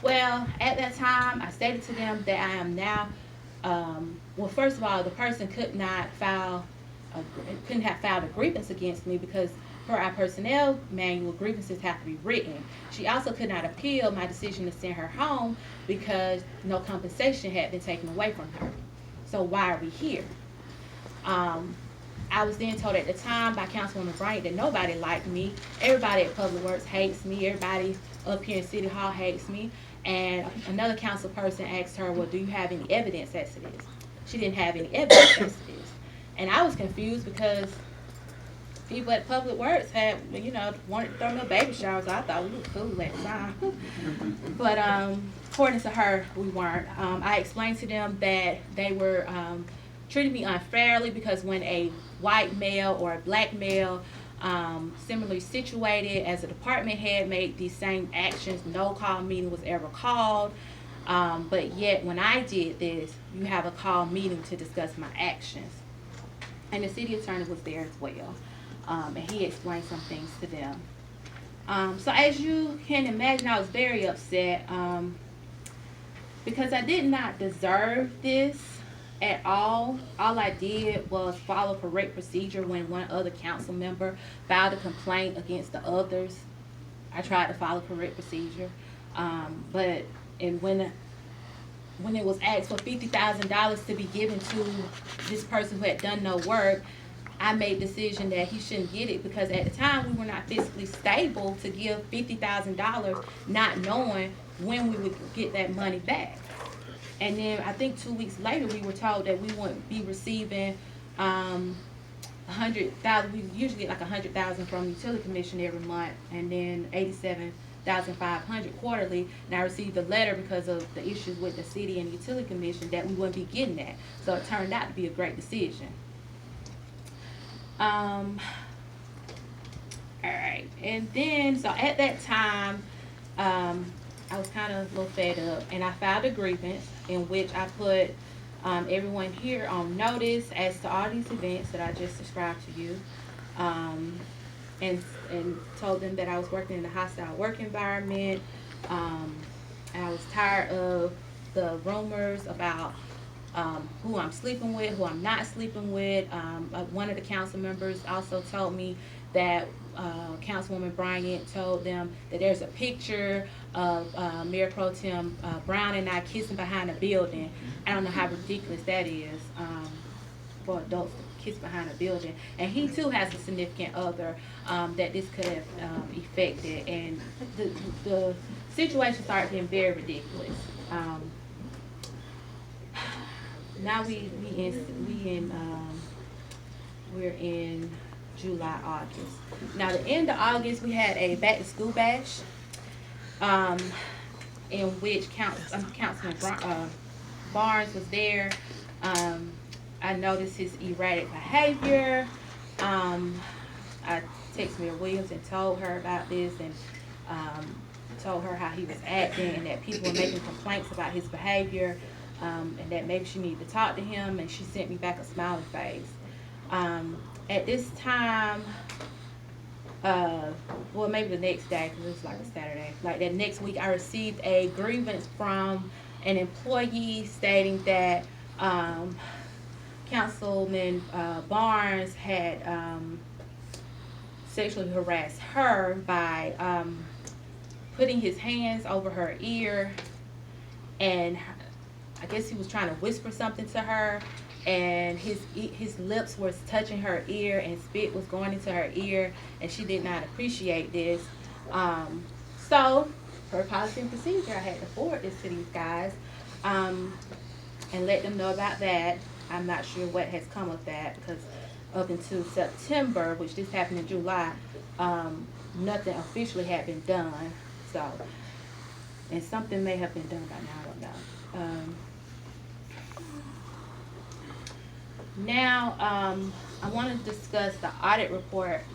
Well, at that time, I stated to them that I am now. Well, first of all, the person couldn't have filed a grievance against me because per our personnel manual, grievances have to be written. She also could not appeal my decision to send her home because no compensation had been taken away from her. So why are we here? Um, I was then told at the time by Councilwoman Bryant that nobody liked me. Everybody at Public Works hates me. Everybody up here in City Hall hates me. And another council person asked her, well, do you have any evidence as to this? She didn't have any evidence as to this. And I was confused because people at Public Works had, wanted to throw me a baby shower, so I thought we were cool at the time. But according to her, we weren't. I explained to them that they were treating me unfairly because when a white male or a black male similarly situated as a department head made these same actions, no call meeting was ever called. But yet when I did this, you have a call meeting to discuss my actions. And the city attorney was there as well. And he explained some things to them. So as you can imagine, I was very upset because I did not deserve this at all. All I did was follow correct procedure. When one other council member filed a complaint against the others, I tried to follow correct procedure. But when it was asked for $50,000 to be given to this person who had done no work, I made the decision that he shouldn't get it because at the time we were not fiscally stable to give $50,000 not knowing when we would get that money back. And then I think 2 weeks later we were told that we wouldn't be receiving $100,000. We usually get like $100,000 from the utility commission every month, and then $87,500 quarterly. And I received a letter because of the issues with the city and the utility commission that we wouldn't be getting that. So it turned out to be a great decision. All right, and then so at that time, I was kind of a little fed up, and I filed a grievance in which I put everyone here on notice as to all these events that I just described to you, and told them that I was working in a hostile work environment. I was tired of the rumors about who I'm sleeping with, who I'm not sleeping with. One of the council members also told me that Councilwoman Bryant told them that there's a picture of Mayor Pro Tem Brown and I kissing behind a building. I don't know how ridiculous that is for adults to kiss behind a building. And he too has a significant other that this could have affected. And the situation started getting very ridiculous. Now we're in July, August. Now the end of August we had a back to school bash, in which Councilman Barnes was there. I noticed his erratic behavior. I texted Mayor Williams and told her about this, and told her how he was acting and that people were making complaints about his behavior. And that maybe she needed to talk to him, and she sent me back a smiley face. At this time, well, maybe the next day, because it was like a Saturday, like that next week, I received a grievance from an employee stating that Councilman Barnes had sexually harassed her by putting his hands over her ear, and I guess he was trying to whisper something to her, and his lips was touching her ear and spit was going into her ear, and she did not appreciate this. So per policy and procedure, I had to forward this to these guys and let them know about that. I'm not sure what has come of that because up until September, which this happened in July, nothing officially had been done. So, and something may have been done by now, I don't know. Now, I want to discuss the audit report.